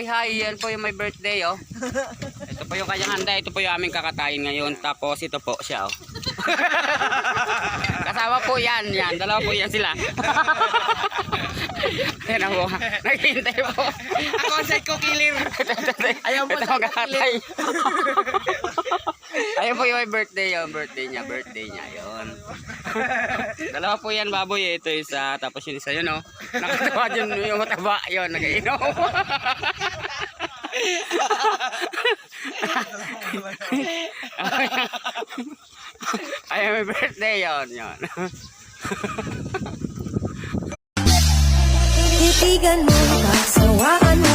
hi. Yan po yung my birthday, oh. Ito po yung kanyang handa. Ito po yung aming kakatayin ngayon. Tapos ito po siya, oh. Kasama po yan. Yan. Dalawa po yan sila. Yan po. Naghihintay po. Ako ang side ko kilir. Ayaw mo ito sa kakatay. Ayun po yung my birthday, yung birthday niya, yun. Dalawa po yan, baboy, eh. Ito isa, tapos yung isa yun, oh. Nakatawa dyan yung mataba, yun, nag-inom. Ayun, my birthday, yun. Titigan mo, pagsawaan mo